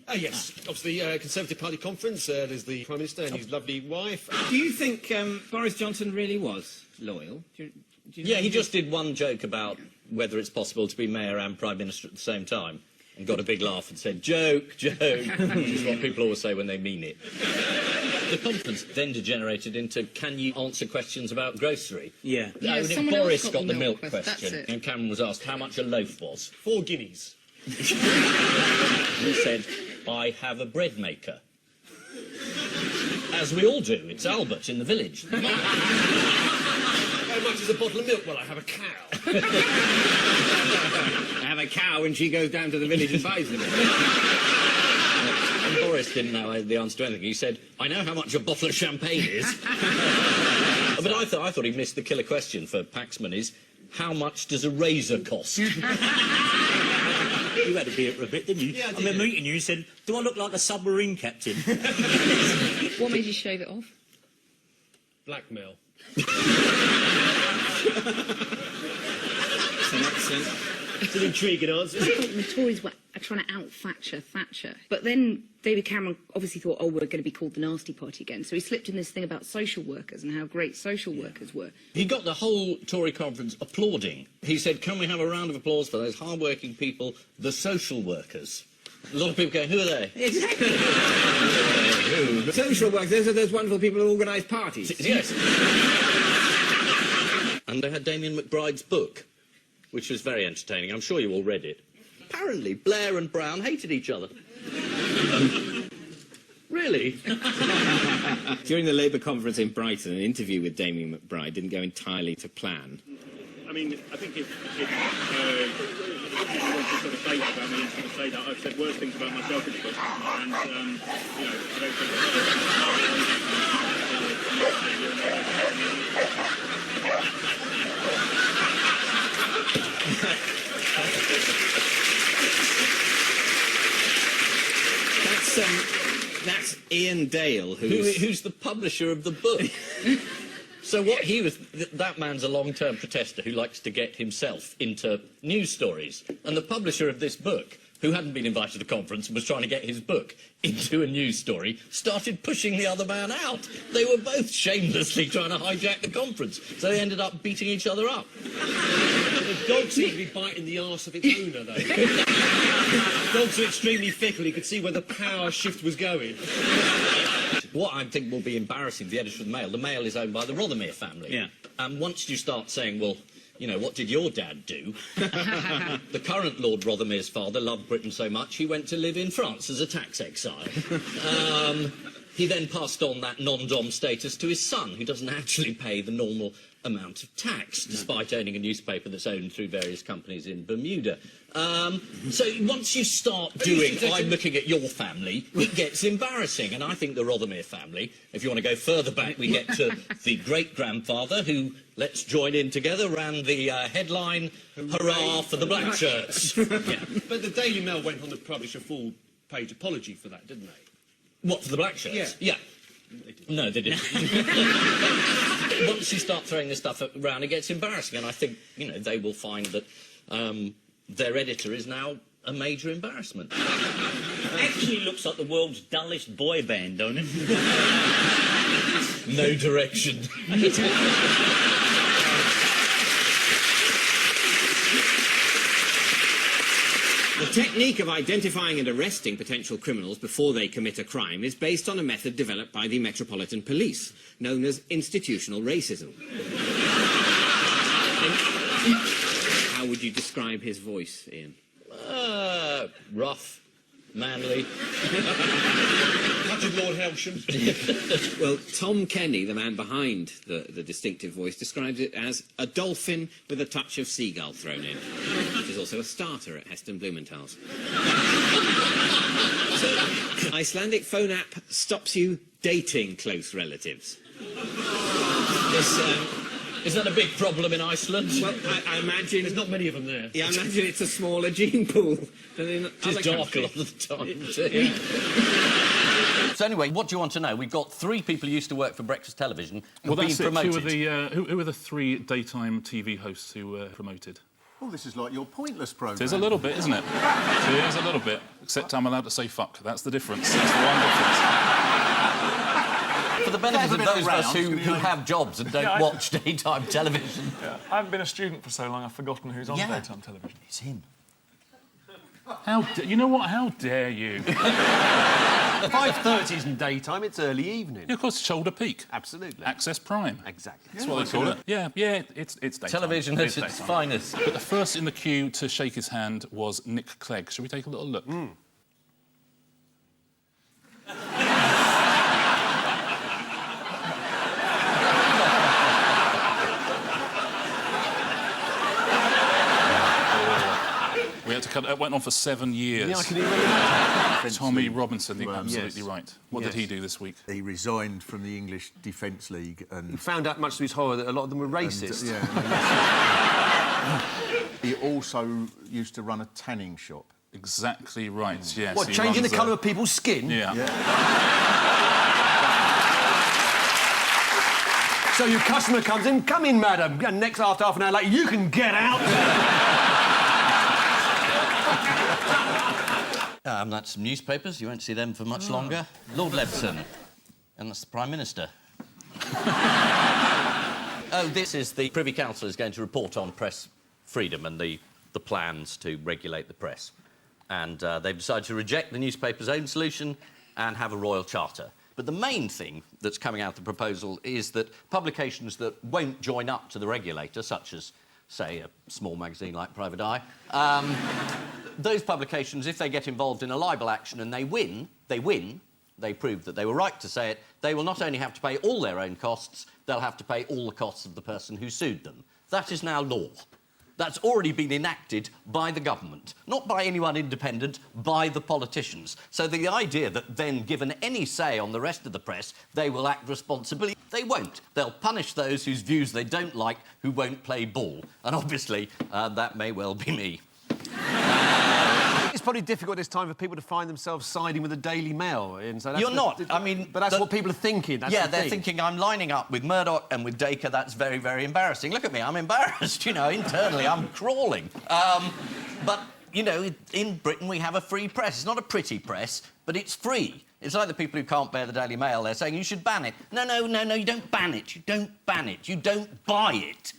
Oh, yes. Obviously, Conservative Party conference. There's the Prime Minister and his lovely wife. Do you think Boris Johnson really was loyal? Do you know he just did one joke about whether it's possible to be Mayor and Prime Minister at the same time, and got a big laugh and said, joke, joke, which is what people always say when they mean it. The conference then degenerated into, can you answer questions about grocery? Yeah. Boris got the milk question, and Cameron was asked how much a loaf was. 4 guineas. He said, I have a bread maker. As we all do. It's Albert in the village. How much is a bottle of milk? Well, I have a cow. I have a cow and she goes down to the village and buys them. And Boris didn't know the answer to anything. He said, I know how much a bottle of champagne is. But I thought he missed the killer question for Paxman is, how much does a razor cost? You had a beer for a bit, didn't you? Yeah, I did. I remember meeting you, you said, do I look like a submarine captain? What made you shave it off? Blackmail. That's an excellent... It's an intriguing answer. The Tories were trying to out-Thatcher Thatcher. But then David Cameron obviously thought, oh, we're going to be called the nasty party again. So he slipped in this thing about social workers and how great social workers were. He got the whole Tory conference applauding. He said, can we have a round of applause for those hard-working people, the social workers? A lot of people going, who are they? Exactly. Who? Social workers, those are those wonderful people who organise parties. Yes. And they had Damien McBride's book, which was very entertaining. I'm sure you all read it. Apparently, Blair and Brown hated each other. Really? During the Labour conference in Brighton, an interview with Damien McBride didn't go entirely to plan. I mean, I think if you want to sort of say that about me and sort of say that I've said worse things about myself in the book, and, you know, I don't think... That's Ian Dale, who's the publisher of the book. So what he was... That man's a long-term protester who likes to get himself into news stories. And the publisher of this book, who hadn't been invited to the conference and was trying to get his book into a news story, started pushing the other man out. They were both shamelessly trying to hijack the conference. So they ended up beating each other up. The dog seemed to be biting the arse of its owner, though. Dogs are extremely fickle. You could see where the power shift was going. What I think will be embarrassing for the editor of the Mail is owned by the Rothermere family. Yeah. And once you start saying, well, you know, what did your dad do? The current Lord Rothermere's father loved Britain so much he went to live in France as a tax exile. He then passed on that non-dom status to his son, who doesn't actually pay the normal amount of tax, despite owning a newspaper that's owned through various companies in Bermuda. So once you start doing, I'm looking at your family, it gets embarrassing. And I think the Rothermere family, if you want to go further back, we get to the great-grandfather who, let's join in together, ran the headline, Hurrah for the Black Shirts. Yeah. But the Daily Mail went on to publish a full-page apology for that, didn't they? What, for the Black Shirts? Yeah. No, they didn't. Once you start throwing this stuff around, it gets embarrassing, and I think, you know, they will find that their editor is now a major embarrassment. Actually looks like the world's dullest boy band, don't it? No direction. The technique of identifying and arresting potential criminals before they commit a crime is based on a method developed by the Metropolitan Police, known as institutional racism. How would you describe his voice, Ian? Rough, manly. Much of Lord Helsham. Well, Tom Kenny, the man behind the distinctive voice, describes it as a dolphin with a touch of seagull thrown in, which is also a starter at Heston Blumenthal's. So, Icelandic phone app stops you dating close relatives. Is that a big problem in Iceland? Well, I imagine... There's not many of them there. Yeah, I imagine it's a smaller gene pool than in It is dark a lot of the time, too. Yeah. So anyway, what do you want to know? We've got 3 people who used to work for breakfast television who've been promoted. Who are the 3 daytime TV hosts who were promoted? Well, this is like your pointless programme. It is a little bit, isn't it? It is a little bit. Except I'm allowed to say fuck. That's the difference. That's the one difference. For the benefit of those of us who have jobs and don't watch daytime television. Yeah, I haven't been a student for so long, I've forgotten who's on daytime television. It's him. You know what? How dare you? 5:30 isn't daytime, it's early evening. Yeah, of course, Shoulder Peak. Absolutely. Access Prime. Exactly. That's what they call it. Yeah, it's daytime. Television at its finest. But the first in the queue to shake his hand was Nick Clegg. Shall we take a little look? We had to cut. It went on for 7 years. Yeah, I can even imagine. Tommy Robinson, absolutely right. What did he do this week? He resigned from the English Defence League and... He found out, much to his horror, that a lot of them were racist. He also used to run a tanning shop. Exactly right, yes. What, changing the colour of people's skin? Yeah. So your customer comes in, come in, madam, and next after half an hour later, you can get out. That's some newspapers. You won't see them for much longer. Lord Leveson. And that's the Prime Minister. Oh, this is the Privy Council is going to report on press freedom and the plans to regulate the press. And they've decided to reject the newspaper's own solution and have a royal charter. But the main thing that's coming out of the proposal is that publications that won't join up to the regulator, such as, say, a small magazine like Private Eye, those publications, if they get involved in a libel action and they win, they prove that they were right to say it, they will not only have to pay all their own costs, they'll have to pay all the costs of the person who sued them. That is now law. That's already been enacted by the government, not by anyone independent, by the politicians. So the idea that then, given any say on the rest of the press, they will act responsibly, they won't. They'll punish those whose views they don't like, who won't play ball. And obviously, that may well be me. It's probably difficult this time for people to find themselves siding with the Daily Mail. And so that's You're not. I mean... But that's what people are thinking. That's they're thinking I'm lining up with Murdoch and with Dacre. That's very, very embarrassing. Look at me. I'm embarrassed, you know, internally. I'm crawling. But, you know, in Britain we have a free press. It's not a pretty press, but it's free. It's like the people who can't bear the Daily Mail. They're saying you should ban it. No, you don't ban it. You don't ban it. You don't buy it.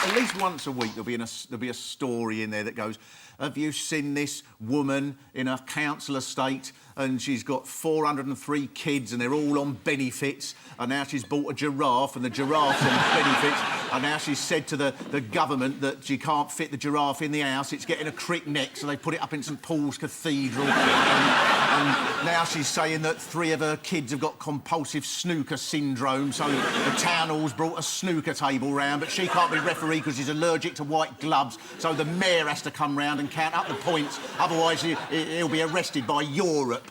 At least once a week there'll be a story in there that goes, have you seen this woman in a council estate and she's got 403 kids and they're all on benefits and now she's bought a giraffe and the giraffe's on benefits and now she's said to the government that she can't fit the giraffe in the house, it's getting a crick neck, so they put it up in St Paul's Cathedral and now she's saying that 3 of her kids have got compulsive snooker syndrome, so the town hall's brought a snooker table round, but she can't be referee because she's allergic to white gloves, so the mayor has to come round and count up the points, otherwise he'll be arrested by Europe.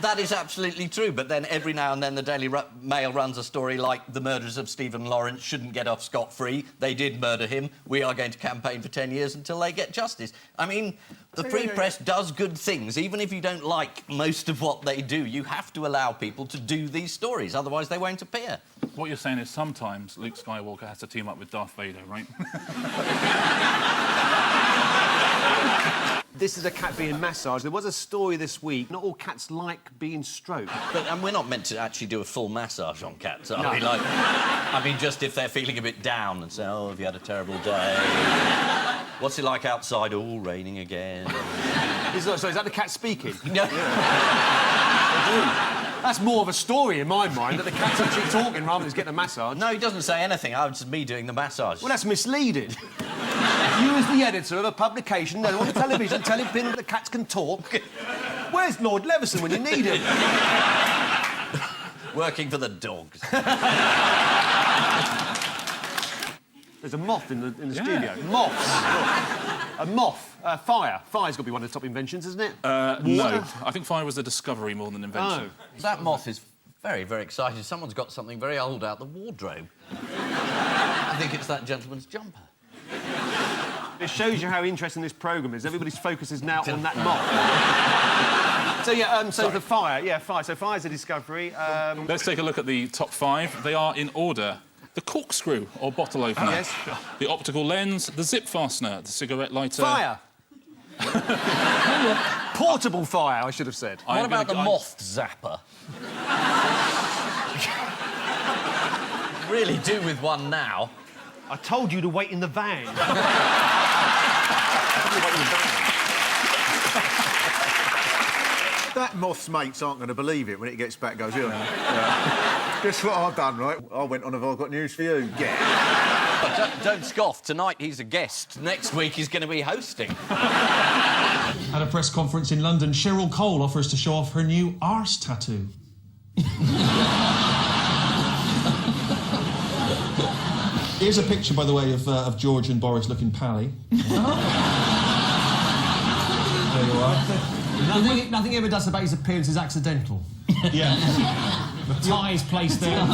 That is absolutely true, but then every now and then the Daily Mail runs a story like the murderers of Stephen Lawrence shouldn't get off scot-free. They did murder him. We are going to campaign for 10 years until they get justice. I mean, the free press does good things. Even if you don't like most of what they do, you have to allow people to do these stories, otherwise they won't appear. What you're saying is sometimes Luke Skywalker has to team up with Darth Vader, right? This is a cat being massaged. There was a story this week. Not all cats like being stroked. But we're not meant to actually do a full massage on cats, are we? Like, I mean, just if they're feeling a bit down and say, oh, have you had a terrible day? What's it like outside? Oh, raining again. So is that the cat speaking? No. That's more of a story in my mind, that the cat's actually talking rather than just getting a massage. No, he doesn't say anything. It's just me doing the massage. Well, that's misleading. You, as the editor of a publication, know on the television telling people that the cats can talk. Where's Lord Leveson when you need him? Working for the dogs. There's a moth in the studio. Moths. A moth. Fire. Fire's got to be one of the top inventions, isn't it? No. I think fire was a discovery more than an invention. Oh. That moth is very, very excited. Someone's got something very old out the wardrobe. I think it's that gentleman's jumper. It shows you how interesting this programme is. Everybody's focus is now on that moth. So, yeah, so the fire. Yeah, fire. So fire's a discovery. Let's take a look at the top 5. They are in order. The corkscrew or bottle opener. Yes. The optical lens, the zip fastener, the cigarette lighter... Fire! Portable fire, I should have said. What about the moth zapper? Really do with one now. I told you to wait in the van. That moth's mates aren't going to believe it when it gets back. Goes, here. Guess what I've done, right? I went on. Have I got news for you? Yeah. Don't scoff. Tonight he's a guest. Next week he's going to be hosting. At a press conference in London, Cheryl Cole offers to show off her new arse tattoo. Here's a picture, by the way, of George and Boris looking pally. There you are. Nothing ever does about his appearance is accidental. Yeah. The tie is placed there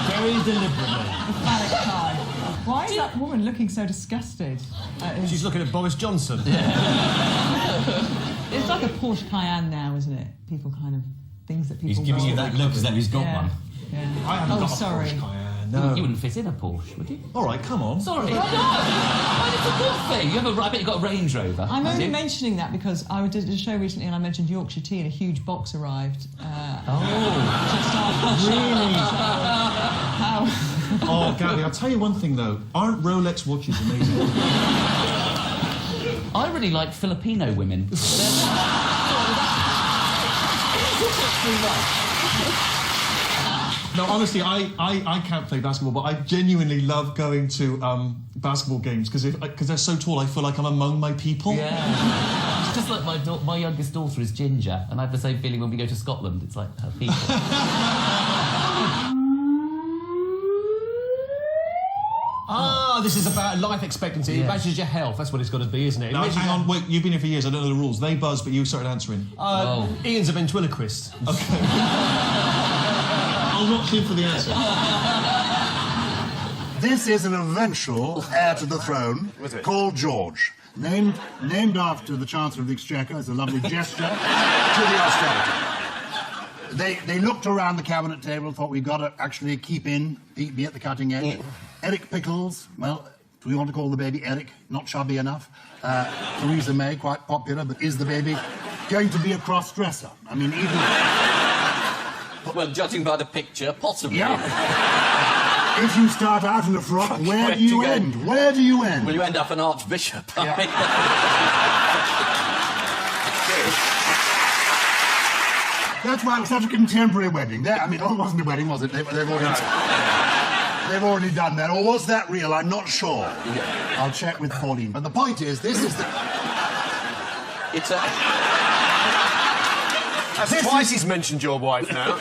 very deliberately. Phallic tie. Why is that woman looking so disgusted? She's looking at Boris Johnson. It's like a Porsche Cayenne now, isn't it? People kind of... things that people... He's giving you that look as though he's got one. Yeah. I haven't got sorry. a Porsche Cayenne. No. You wouldn't fit in a Porsche, would you? All right, come on. Sorry. Why not? It's a good thing. I bet you've got a Range Rover. I'm only mentioning that because I did a show recently and I mentioned Yorkshire tea and a huge box arrived. Really? How? Oh, Gabby, I'll tell you one thing, though. Aren't Rolex watches amazing? I really like Filipino women. No, honestly, I can't play basketball, but I genuinely love going to basketball games because they're so tall, I feel like I'm among my people. Yeah. It's just like my youngest daughter is ginger, and I have the same feeling when we go to Scotland. It's like her people. This is about life expectancy. It matches your health. That's what it's got to be, isn't it? No, hang on, wait, you've been here for years, I don't know the rules. They buzzed, but you started answering. Ian's a ventriloquist. OK. I'll watch him for the answer. This is an eventual heir to the throne called George. Named after the Chancellor of the Exchequer as a lovely gesture to the austerity. They looked around the cabinet table and thought we've got to actually be at the cutting edge. Eric Pickles, well, do we want to call the baby Eric? Not chubby enough. Theresa May, quite popular, but is the baby going to be a cross-dresser? I mean, even... Well, judging by the picture, possibly. Yeah. If you start out in a frock, where do you end? Where do you end? Well, you end up an archbishop. Yeah. That's why it was such a contemporary wedding. I mean, it wasn't a wedding, was it? They've already done that. Or was that real? I'm not sure. Yeah. I'll check with Pauline. But the point is, this is the... It's a... That's twice he's mentioned your wife now.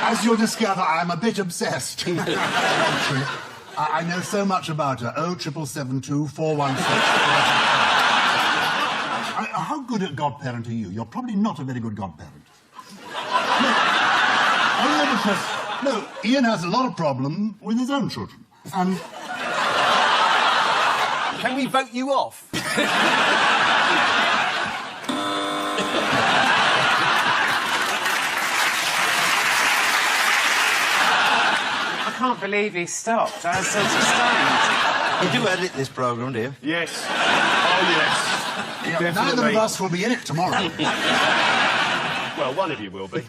As you'll discover, I'm a bit obsessed. I know so much about her. 07772 416. How good a godparent are you? You're probably not a very good godparent. No, Ian has a lot of problem with his own children. And... Can we vote you off? I can't believe he stopped. I was so stunned. You do edit this programme, do you? Yes. Oh, yes. Yeah, neither of us will be in it tomorrow. Well, one of you will be.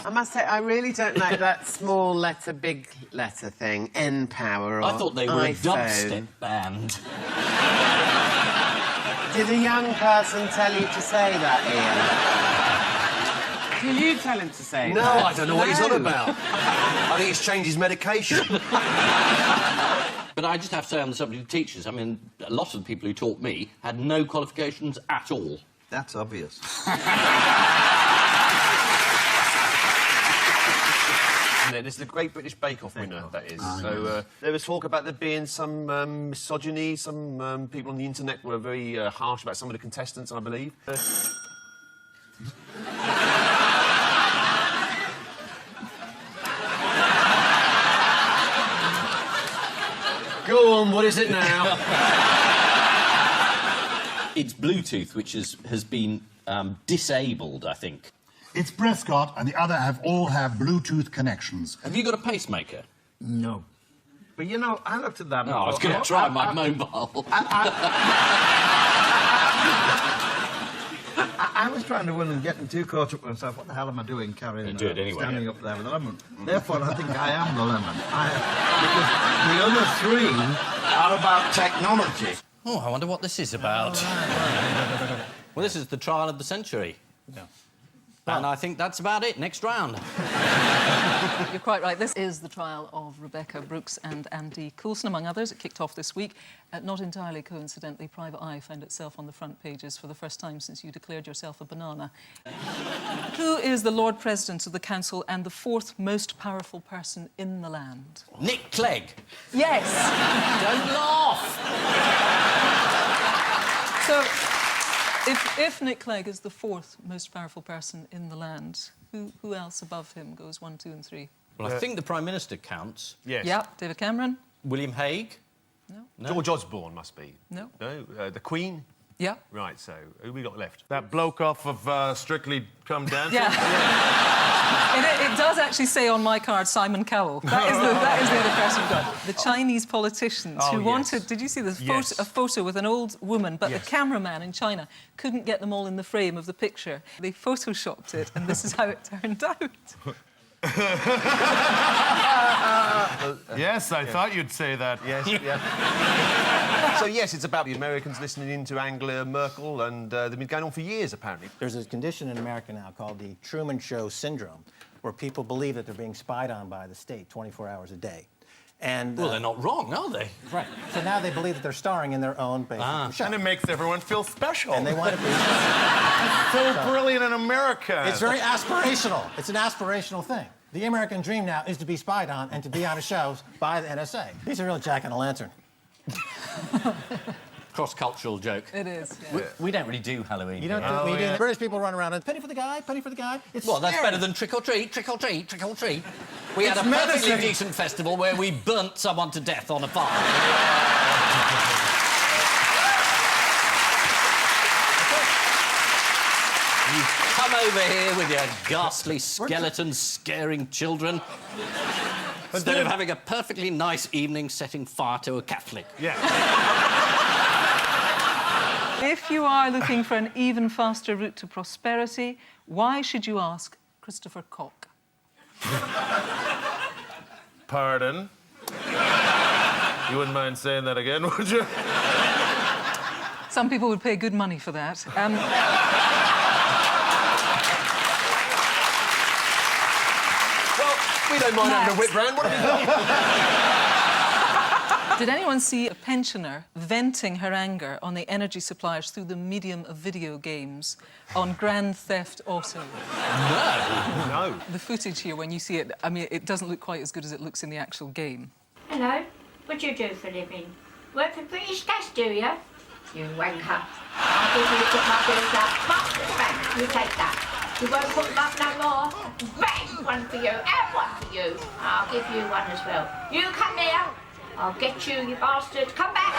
I must say, I really don't like that small letter, big letter thing. N Power or I thought they were iPhone. a dubstep band. Did a young person tell you to say that, Ian? Did you tell him to say No, that? I don't know what he's on about. I think he's changed his medication. But I just have to say on the subject of teachers, I mean, a lot of the people who taught me had no qualifications at all. That's obvious. This is the Great British Bake Off winner, that is. So there was talk about there being some misogyny. Some people on the internet were very harsh about some of the contestants, I believe. Go on, what is it now? It's Bluetooth, which has been disabled, I think. It's Prescott, and the other all have Bluetooth connections. Have you got a pacemaker? No. But, you know, I looked at that... No, I was going to try my mobile. I was trying to win and getting too caught up with myself. What the hell am I doing carrying do it anyway, standing up there with a lemon? Therefore, I think I am the lemon. Because the other three are about technology. Oh, I wonder what this is about. Well, this is the trial of the century. Yeah. And I think that's about it. Next round. You're quite right. This is the trial of Rebecca Brooks and Andy Coulson, among others. It kicked off this week. Not entirely coincidentally, Private Eye found itself on the front pages for the first time since you declared yourself a banana. Who is the Lord President of the Council and the fourth most powerful person in the land? Nick Clegg. Yes. Don't laugh. So, if Nick Clegg is the fourth most powerful person in the land, who else above him goes 1, 2 and 3? Well, I think the Prime Minister counts. Yes. Yeah, David Cameron? William Hague? No. George Osborne must be. No. No? The Queen? Yeah. Right, so who we got left? That bloke off of Strictly Come Dancing? Yeah. It does actually say on my card Simon Cowell. That is the other person we've got. The Chinese politicians who wanted... Did you see this a photo with an old woman, but the cameraman in China couldn't get them all in the frame of the picture. They photoshopped it, and this is how it turned out. Yes, I thought you'd say that. Yes, yeah. So, yes, it's about the Americans listening in to Angela Merkel, and they've been going on for years, apparently. There's a condition in America now called the Truman Show syndrome, where people believe that they're being spied on by the state 24 hours a day. And, well, they're not wrong, are they? Right. So now they believe that they're starring in their own basic show. And it makes everyone feel special. And they want to be... so brilliant in America. It's very aspirational. It's an aspirational thing. The American dream now is to be spied on and to be on a show by the NSA. He's a real jack-o'-lantern. Cross-cultural joke. It is, yeah. We don't really do Halloween. You don't do... We do. British people run around and penny for the guy, penny for the guy. It's well, that's scary. better than trick-or-treat, trick-or-treat, trick-or-treat. We had a perfectly decent festival where we burnt someone to death on a farm. You come over here with your ghastly skeletons scaring children instead of having a perfectly nice evening setting fire to a Catholic. Yeah. If you are looking for an even faster route to prosperity, why should you ask Christopher Cock? Pardon? You wouldn't mind saying that again, would you? Some people would pay good money for that. Well, we don't mind having a whip round. What have you got? Did anyone see a pensioner venting her anger on the energy suppliers through the medium of video games on Grand Theft Auto? No. No. The footage here, when you see it, I mean, it doesn't look quite as good as it looks in the actual game. Hello, what do you do for a living? Work for British Gas, do you? You wanker. I'll give you to put my bills up. Mark the bank, you take that. You won't put them up no more. Bang! One for you and one for you. I'll give you one as well. You come here. I'll get you, you bastard. Come back!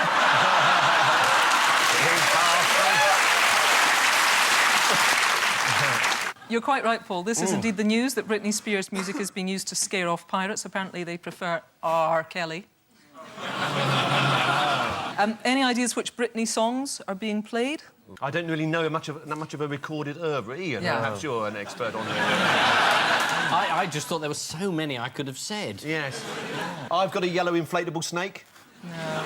You're quite right, Paul. This is indeed the news that Britney Spears' music is being used to scare off pirates. Apparently, they prefer R. Kelly. Any ideas which Britney songs are being played? I don't really know much of a recorded oeuvre, Ian. Yeah. Perhaps you're an expert on it. I just thought there were so many I could have said. Yes. I've got a yellow inflatable snake. No.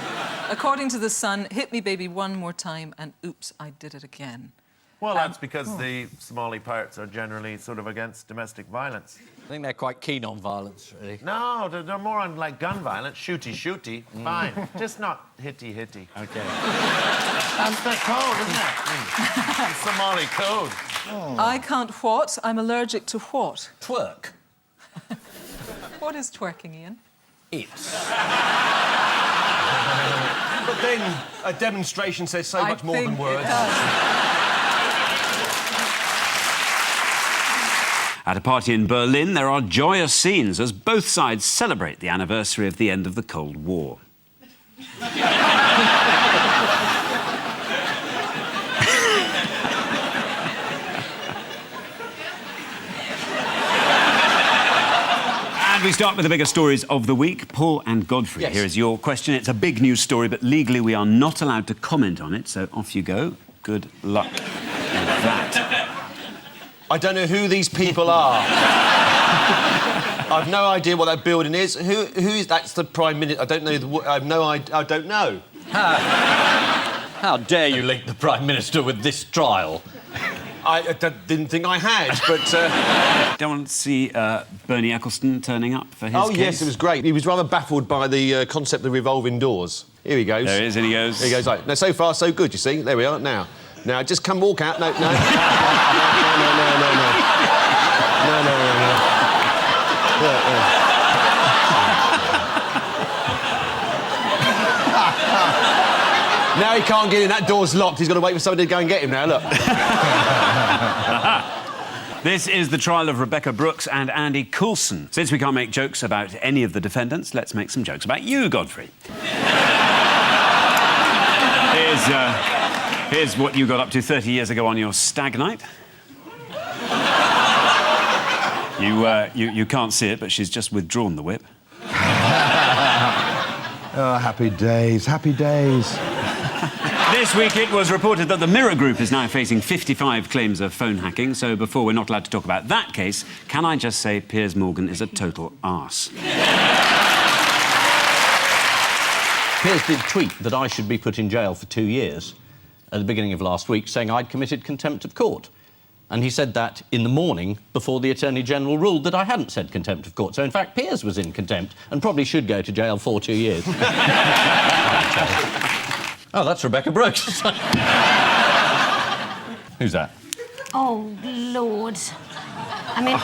According to The Sun, hit me, baby, one more time, and oops, I did it again. Well, that's because the Somali pirates are generally sort of against domestic violence. I think they're quite keen on violence, really. No, they're more on, like, gun violence. Shooty. Fine. Just not hitty. OK. That's their code, isn't it? The Somali code. I can't what? I'm allergic to what? Twerk. What is twerking, Ian? It's. But then a demonstration says so much more than words. At a party in Berlin, there are joyous scenes as both sides celebrate the anniversary of the end of the Cold War. we start with the bigger stories of the week. Paul and Godfrey, Yes. here is your question. It's a big news story, but legally we are not allowed to comment on it, so off you go. Good luck with that. I don't know who these people are. I've no idea what that building is. Who is... That's the Prime Minister. I don't know... I have no idea... I don't know. How dare you link the Prime Minister with this trial? I didn't think I had, but... Don't want to see Bernie Ecclestone turning up for his case? Yes, it was great. He was rather baffled by the concept of revolving doors. Here he goes. There he is, and he goes... Here he goes, like... No, so far, so good, you see. There we are, now. Now, just come walk out. No, no. No. Now he can't get in. That door's locked. He's got to wait for somebody to go and get him now, look. This is the trial of Rebecca Brooks and Andy Coulson. Since we can't make jokes about any of the defendants, let's make some jokes about you, Godfrey. Here's what you got up to 30 years ago on your stag night. You can't see it, but she's just withdrawn the whip. Oh, happy days, happy days. This week it was reported that the Mirror Group is now facing 55 claims of phone hacking, so before we're not allowed to talk about that case, can I just say Piers Morgan is a total arse? Piers did tweet that I should be put in jail for 2 years at the beginning of last week, saying I'd committed contempt of court. And he said that in the morning before the Attorney-General ruled that I hadn't said contempt of court. So, in fact, Piers was in contempt and probably should go to jail for 2 years. Oh, that's Rebecca Brooks. Who's that? Oh, Lord. I mean,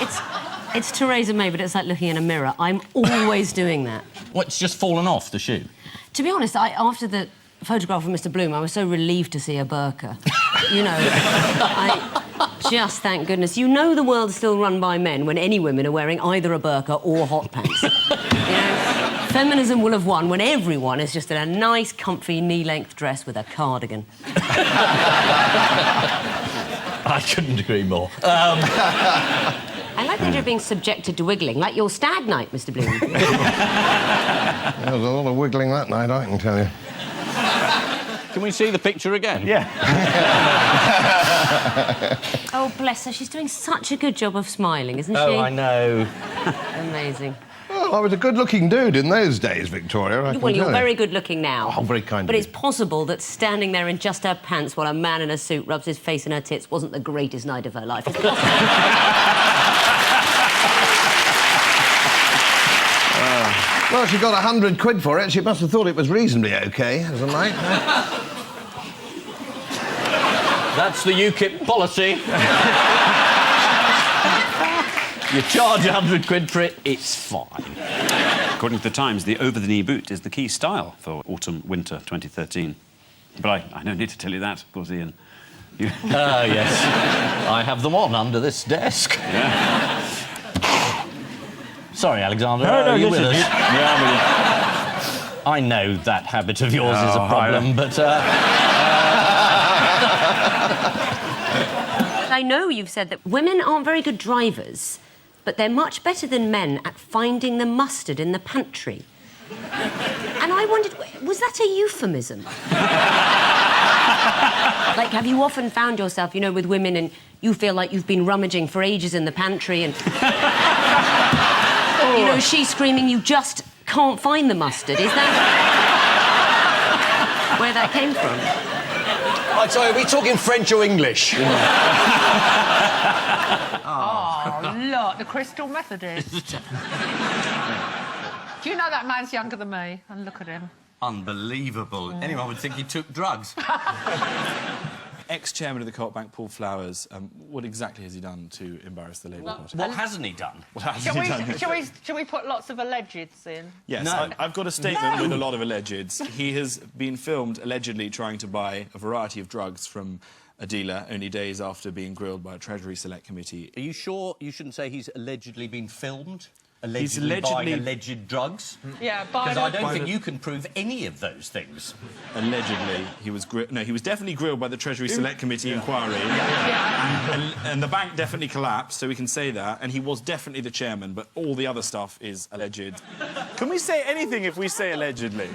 it's Theresa May, but it's like looking in a mirror. I'm always doing that. Well, it's just fallen off the shoe. To be honest, after the photograph of Mr. Bloom, I was so relieved to see a burqa. You know, just thank goodness. You know the world's still run by men when any women are wearing either a burqa or hot pants. You know, feminism will have won when everyone is just in a nice, comfy, knee-length dress with a cardigan. I couldn't agree more. I like the idea of being subjected to wiggling, like your stag night, Mr. Bloom. There was a lot of wiggling that night, I can tell you. Can we see the picture again? Yeah. Oh, bless her. She's doing such a good job of smiling, isn't she? Oh, I know. Amazing. Well, I was a good-looking dude in those days, Victoria. Well, you're very good-looking now. Oh, very kind But of it's possible that standing there in just her pants while a man in a suit rubs his face in her tits wasn't the greatest night of her life. It's possible. Well, she got 100 quid for it. She must have thought it was reasonably OK as a night. That's the UKIP policy. You charge 100 quid for it, it's fine. According to the Times, the over-the-knee boot is the key style for autumn-winter 2013. But I don't need to tell you that, of course, Ian. Yes. I have them on under this desk. Yeah. Sorry, Alexander. No, are you with listen, us? Yeah, I'm with you. I know that habit of yours is a problem, but... I know you've said that women aren't very good drivers, but they're much better than men at finding the mustard in the pantry. And I wondered, was that a euphemism? Like, have you often found yourself, you know, with women and you feel like you've been rummaging for ages in the pantry and... You know, she's screaming, you just can't find the mustard. Is that where that came from? I'm sorry, are we talking French or English? Oh, look, the Crystal Methodist. Do you know that man's younger than me? And look at him. Unbelievable. Anyone would think he took drugs. Ex-chairman of the Co-op Bank, Paul Flowers, what exactly has he done to embarrass the Labour Party? What hasn't he done? What hasn't he done? Shall we put lots of allegeds in? Yes, No. I've got a statement with a lot of allegeds. He has been filmed allegedly trying to buy a variety of drugs from a dealer only days after being grilled by a Treasury Select Committee. Are you sure you shouldn't say he's allegedly been filmed? Allegedly buying alleged drugs? Yeah, Because I don't think you can prove any of those things. Allegedly, he was he was definitely grilled by the Treasury Select Committee inquiry. And the bank definitely collapsed, so we can say that. And he was definitely the chairman, but all the other stuff is alleged. Can we say anything if we say allegedly?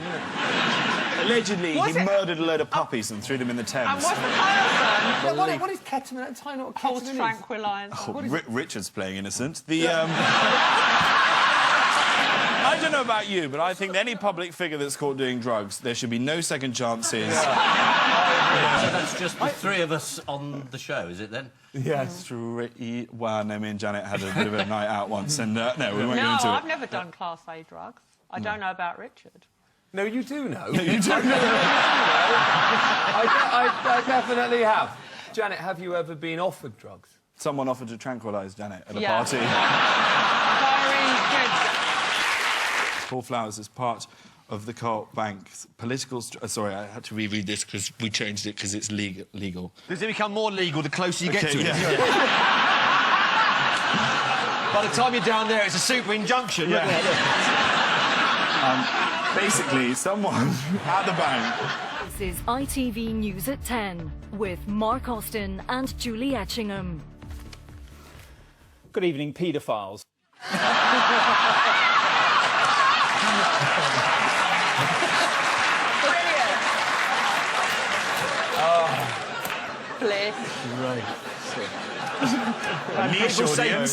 Allegedly, he murdered a load of puppies and threw them in the Thames. And what's the person? What is ketamine? I don't know what Horse ketamine is. tranquilizer. Oh, Richard's playing innocent. I don't know about you, but I think any public figure that's caught doing drugs, there should be no second chances. So that's just the three of us on the show, is it then? Yes, well, no, me and Janet had a bit of a night out once, and no, we won't go into No, it. I've never done Class A drugs. I don't know about Richard. No, you do know. No, you do know. I definitely have. Janet, have you ever been offered drugs? Someone offered to tranquilise Janet at a Yeah. party. Very good. Paul Flowers is part of the Co-op Bank's political... sorry, I had to reread this because we changed it because it's legal. Does it become more legal the closer you get Okay, to it? yeah. By the time you're down there, it's a super injunction. Yeah. Basically, someone at the bank... This is ITV News at 10 with Mark Austin and Julie Etchingham. Good evening, paedophiles. Play. Right.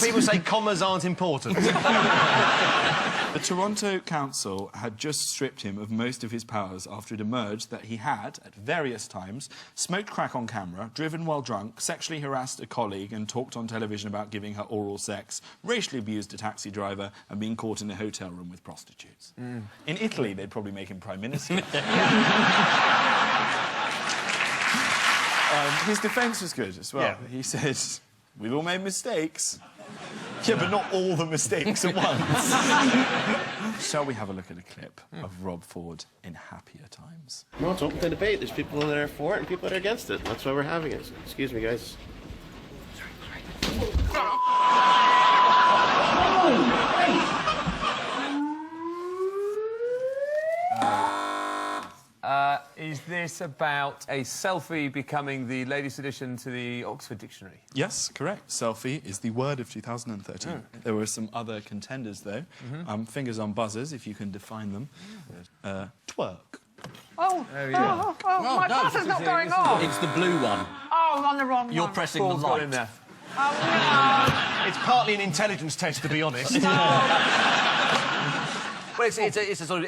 People say commas aren't important. The Toronto Council had just stripped him of most of his powers after it emerged that he had, at various times, smoked crack on camera, driven while drunk, sexually harassed a colleague and talked on television about giving her oral sex, racially abused a taxi driver and being caught in a hotel room with prostitutes. In Italy, they'd probably make him Prime Minister. His defence was good as well. Yeah. He said, we've all made mistakes. Yeah, but not all the mistakes at once. Shall we have a look at a clip of Rob Ford in happier times? No, it's open to debate. There's people that are for it and people that are against it. That's why we're having it. Excuse me, guys. Is this about a selfie becoming the latest addition to the Oxford Dictionary? Yes, correct. Selfie is the word of 2013. There were some other contenders, though. Fingers on buzzers, if you can define them. Twerk. Oh, yeah. My buzzer not going off. It's the blue one. Oh, I'm on the wrong You're one. pressing Paul's the got light. in there. Oh, no. It's partly an intelligence test, to be honest. Well, it's a sort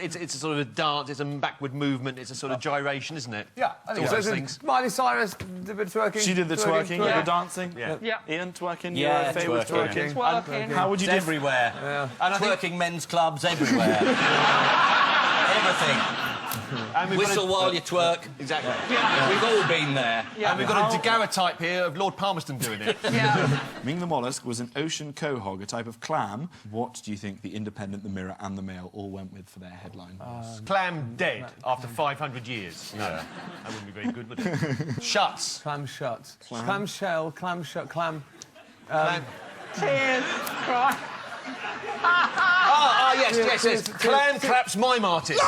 of a dance. It's a backward movement. It's a sort of gyration, isn't it? Yeah, I think All so. those things. Miley Cyrus did a bit of twerking. She did the twerking, the dancing. Yeah. Ian, twerking. Yeah, Faye was twerking. Twerking. How would you It's everywhere. Yeah. And I think- Twerking men's clubs everywhere. Everything. And we've Whistle while you twerk. Exactly. Yeah. We've all been there. Yeah. And we've got a daguerreotype here of Lord Palmerston doing it. Yeah. Ming the mollusk was an ocean quahog, a type of clam. What do you think the Independent, the Mirror and the Mail all went with for their headline? Clam dead after 500 years. No, that wouldn't be very good, would it? Shuts. Clam shut. Clam shell, clam shut, clam... Tears. Cry. Yes. Clam claps mime artist.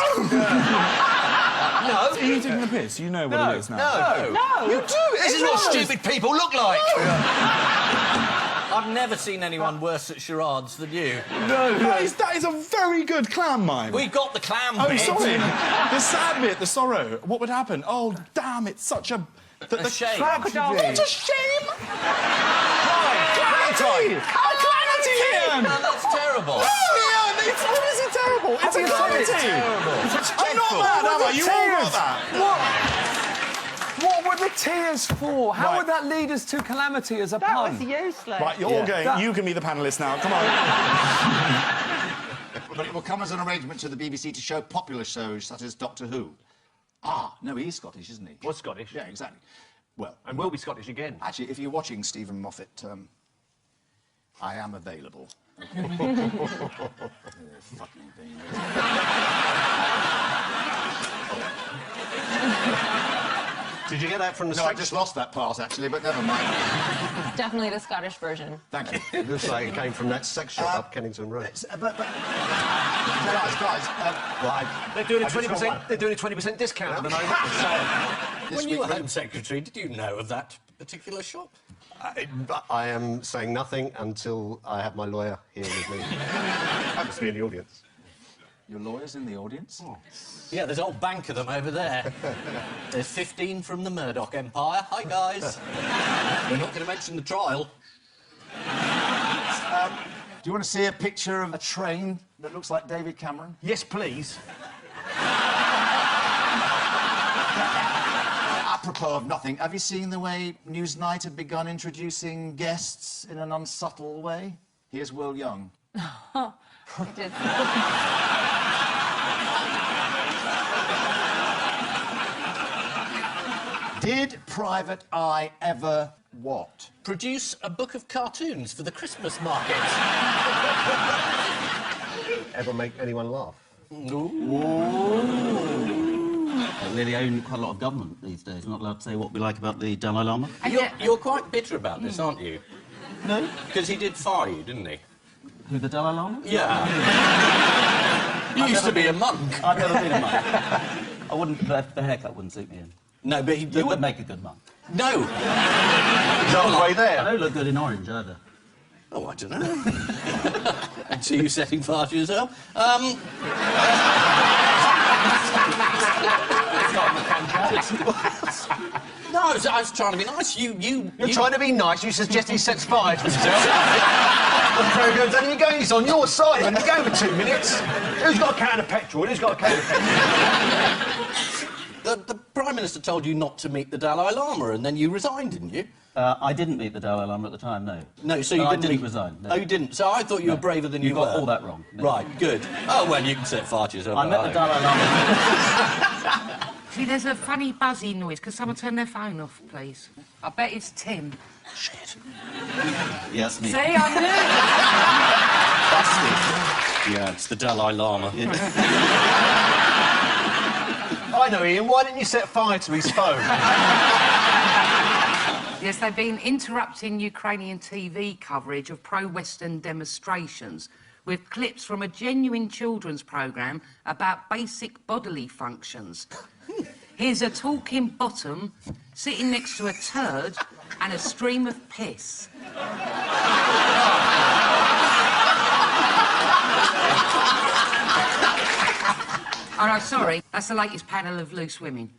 No! Are you taking the piss? You know what it is now. No. You do. This is what stupid people look like. I've never seen anyone worse at charades than you. No, that is a very good clam mime. We got the clam Oh, bit. sorry. The sad bit, the sorrow. What would happen? Oh, damn, it's such a... A shame. Tragedy. What a shame! Calamity. Calamity, Ian! No, that's terrible. Oh, Ian, what is it terrible? It's a calamity. I'm not mad, am I? You all got that. What were the tears for? How would that lead us to calamity as a That pun? was useless. Right, you're all going. You can be the panellist now. Come on. But it will come as an arrangement to the BBC to show popular shows such as Doctor Who. Ah, no, he's Scottish, isn't he? Was Scottish. Yeah, exactly. Well, And will be Scottish again. actually, if you're watching Stephen Moffat, I am available. Fucking thing. Did you get that from the No, I just lost that part, actually, but never mind. Definitely the Scottish version. Thank you. It looks like it came from that sex shop up Kennington Road. They're doing a 20%. They're doing a 20% discount at the moment. When you were Home Secretary, did you know of that particular shop? I am saying nothing until I have my lawyer here with me. Happens to be in the audience. Your lawyer's in the audience? Oh. Yeah, there's a whole bank of them over there. There's 15 from the Murdoch Empire. Hi, guys. We're not going to mention the trial. Do you want to see a picture of a train that looks like David Cameron? Yes, please. Apropos of nothing, have you seen the way Newsnight have begun introducing guests in an unsubtle way? Here's Will Young. Did Private Eye ever what? Produce a book of cartoons for the Christmas market. Ever make anyone laugh? I really own quite a lot of government these days. I'm not allowed to say what we like about the Dalai Lama. You're quite bitter about this, aren't you? No. Because he did fire you, didn't he? Who, the Dalai Lama? Yeah. You used to be a monk. I've never been a monk. I wouldn't. The haircut wouldn't suit me in. No, but you would make a good monk. No. He's all the way there. I don't look good in orange either. Oh, I don't know. I see you setting fire to yourself. No, I was trying to be nice. You're trying to be nice. You suggest he sets fire to himself. The programme's only going. He's on your side. When you go for 2 minutes. Who's got a can of petrol? Who's got a can of petrol? The Prime Minister told you not to meet the Dalai Lama, and then you resigned, didn't you? I didn't meet the Dalai Lama at the time, no. No, so you didn't... I didn't resign. No. Oh, you didn't? So I thought you were braver than you were. You got all that wrong. No. Right, good. Oh, well, you can set fire to yourself. I met the Dalai Lama. See, there's a funny buzzy noise. Could someone turn their phone off, please? I bet it's Tim. Shit. Yes, me. See, I knew Busted. Yeah, it's the Dalai Lama. I know, Ian. Why didn't you set fire to his phone? Yes, they've been interrupting Ukrainian TV coverage of pro-Western demonstrations with clips from a genuine children's programme about basic bodily functions. Here's a talking bottom sitting next to a turd and a stream of piss. Oh, no, sorry. That's the latest panel of loose women.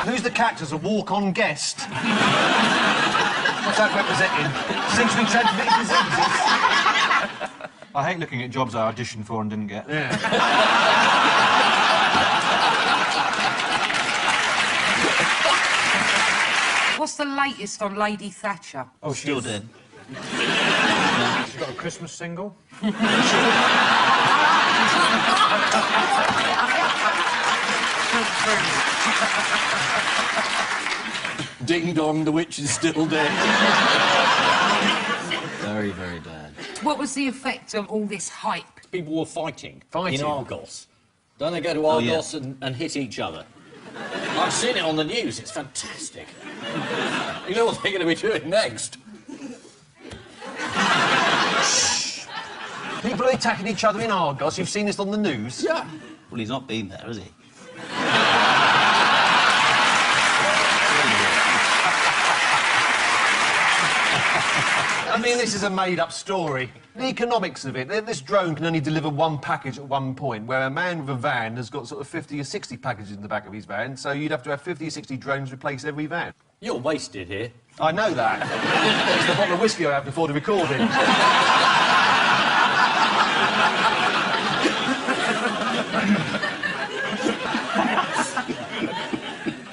Who's the character as a walk-on guest? What's that representing? Sexually transmitted diseases? I hate looking at jobs I auditioned for and didn't get. Yeah. What's the latest on Lady Thatcher? Oh, still dead. She's got a Christmas single. Ding dong, the witch is still dead. Very, very bad. What was the effect of all this hype? People were fighting. Fighting? In Argos. Don't they go to Argos and hit each other? I've seen it on the news. It's fantastic. You know what they're going to be doing next? People are attacking each other in Argos. You've seen this on the news? Yeah. Well, he's not been there, has he? I mean, this is a made-up story. The economics of it, this drone can only deliver one package at one point, where a man with a van has got sort of 50 or 60 packages in the back of his van, so you'd have to have 50 or 60 drones replace every van. You're wasted here. I know that. It's the bottle of whiskey I had before the recording.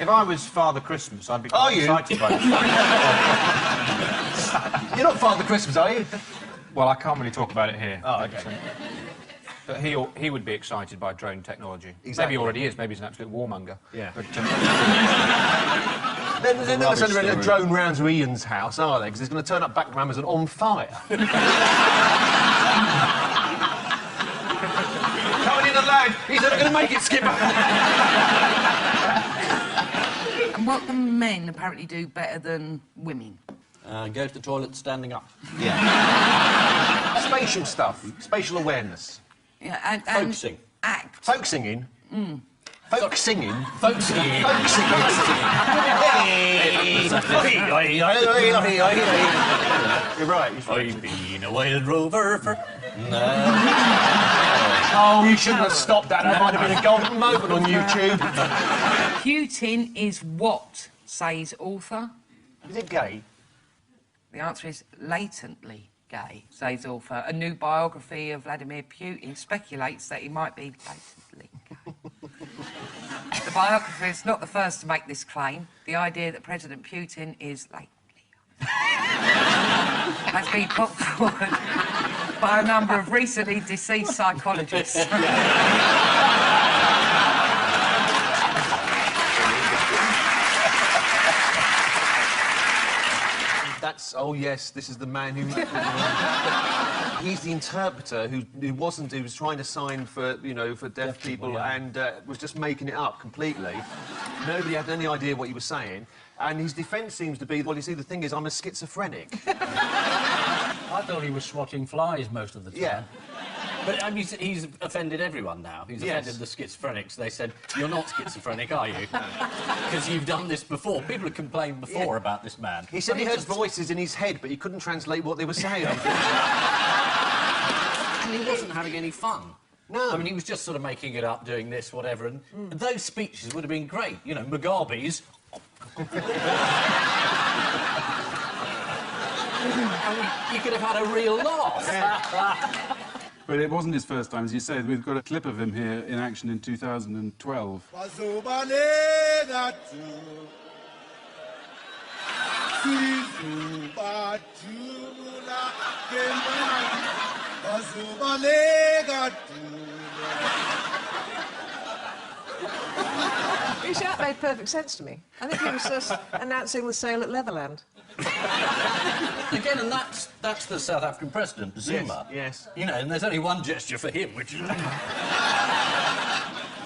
If I was Father Christmas, I'd be quite excited by this. You're not Father Christmas, are you? Well, I can't really talk about it here. Oh, OK. But he would be excited by drone technology. Exactly. Maybe he already is. Maybe he's an absolute warmonger. Yeah. But, They're never sending a drone round to Ian's house, are they? Because it's going to turn up back to Amazon on fire. Coming in alive. He's never going to make it, Skipper. And what can men apparently do better than women? Go to the toilet standing up. Spatial stuff, spatial awareness. Yeah, and Focusing. Act. Folk singing. Folk singing. Folk singing. Folk singing. You're right. I've been a wild rover for... Oh, you shouldn't have stopped that. That might have been a golden moment on YouTube. Putin is what, says author? Is it gay? The answer is latently gay, says author. A new biography of Vladimir Putin speculates that he might be latently gay. The biographer is not the first to make this claim. The idea that President Putin is latently has been put forward by a number of recently deceased psychologists. That's... Oh, yes, this is the man who... He's the interpreter who wasn't... Who was trying to sign for, you know, for deaf people and was just making it up completely. Nobody had any idea what he was saying. And his defence seems to be, well, you see, the thing is, I'm a schizophrenic. I thought he was swatting flies most of the time. Yeah. But I mean, he's offended everyone now. He's offended the schizophrenics. They said, you're not schizophrenic, are you? Because you've done this before. People have complained before about this man. He said he heard voices in his head, but he couldn't translate what they were saying. And he wasn't having any fun. No. I mean, he was just sort of making it up, doing this, whatever, and those speeches would have been great. You know, Mugabe's... You could have had a real laugh. But it wasn't his first time, as you say. We've got a clip of him here in action in 2012. You see, that made perfect sense to me. I think he was just announcing the sale at Leatherland. Again, and that's the South African president, Zuma. Yes. You know, and there's only one gesture for him, which is...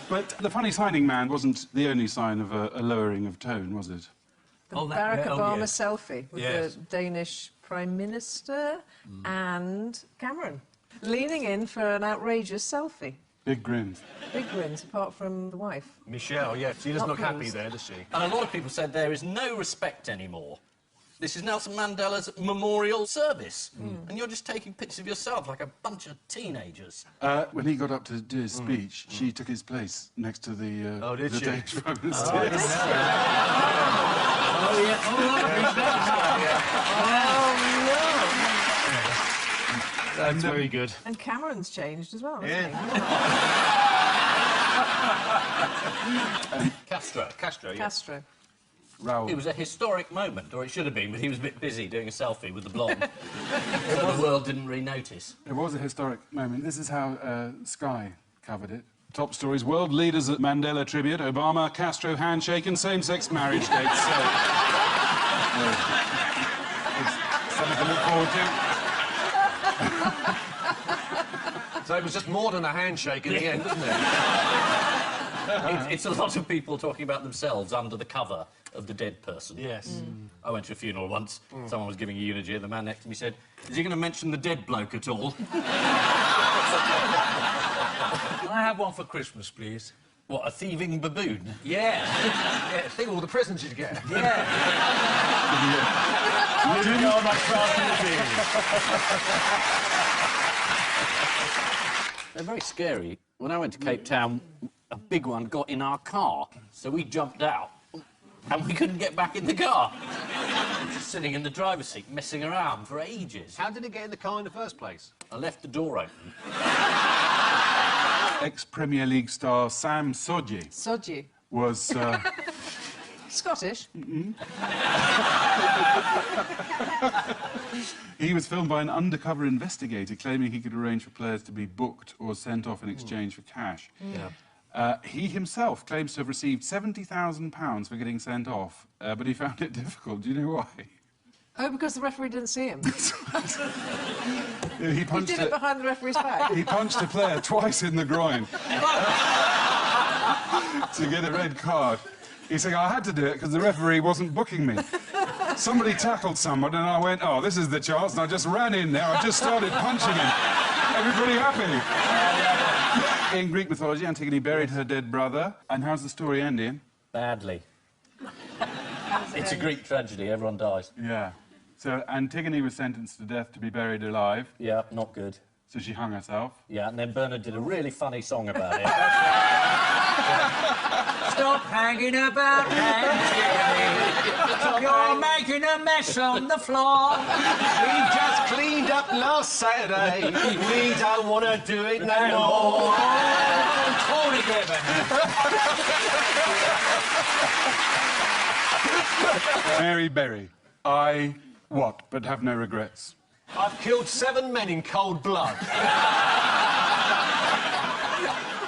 But the funny signing man wasn't the only sign of a lowering of tone, was it? The Barack Obama selfie with the Danish Prime Minister and Cameron leaning in for an outrageous selfie. Big grins. Big grins, apart from the wife. Michelle, yeah, she doesn't Not look happy pleased. there, does she? And a lot of people said there is no respect anymore. This is Nelson Mandela's memorial service. And you're just taking pictures of yourself like a bunch of teenagers. When he got up to do his speech, she took his place next to the did she? Danish Prime Minister. Oh, yeah. That's very good. And Cameron's changed as well, hasn't Castro. Castro, he? Castro. Raoul. It was a historic moment, or it should have been, but he was a bit busy doing a selfie with the blonde. So the world didn't really notice. It was a historic moment. This is how Sky covered it. Top stories: world leaders at Mandela tribute, Obama, Castro handshake and same-sex marriage dates. So, it's something to look forward to. So it was just more than a handshake in the end, wasn't it? It's a lot of people talking about themselves under the cover of the dead person. Yes. I went to a funeral once. Someone was giving a eulogy, and the man next to me said, "Is he going to mention the dead bloke at all?" Can I have one for Christmas, please? What, a thieving baboon? Yeah. Yeah, think of all the presents you'd get. Yeah. They're very scary. When I went to Cape Town, a big one got in our car, so we jumped out, and we couldn't get back in the car. Just sitting in the driver's seat, messing around for ages. How did it get in the car in the first place? I left the door open. Ex-Premier League star Sam Sodje Sodje. was... Scottish. He was filmed by an undercover investigator claiming he could arrange for players to be booked or sent off in exchange for cash. He himself claims to have received £70,000 for getting sent off, but he found it difficult. Do you know why? Oh, because the referee didn't see him. He punched did it behind the referee's back. He punched a player twice in the groin to get a red card. He's saying, I had to do it because the referee wasn't booking me. Somebody tackled someone and I went, oh, this is the chance, and I just ran in there. I just started punching him. Everybody happy. In Greek mythology, Antigone buried her dead brother. And how's the story ending? Badly. It's a Greek tragedy, everyone dies. Yeah. So Antigone was sentenced to death to be buried alive. Yeah, not good. So she hung herself. Yeah, and then Bernard did a really funny song about it. Stop hanging about, Antigone. You're making a mess on the floor. We just cleaned up last Saturday. We don't want to do it no more. All together. Mary Berry. I, what, but have no regrets. I've killed 7 men in cold blood.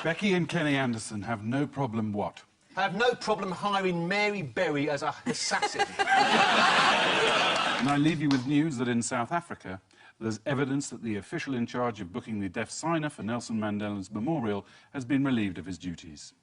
Becky and Kenny Anderson have no problem what? Have no problem hiring Mary Berry as an assassin. And I leave you with news that in South Africa, there's evidence that the official in charge of booking the deaf signer for Nelson Mandela's memorial has been relieved of his duties.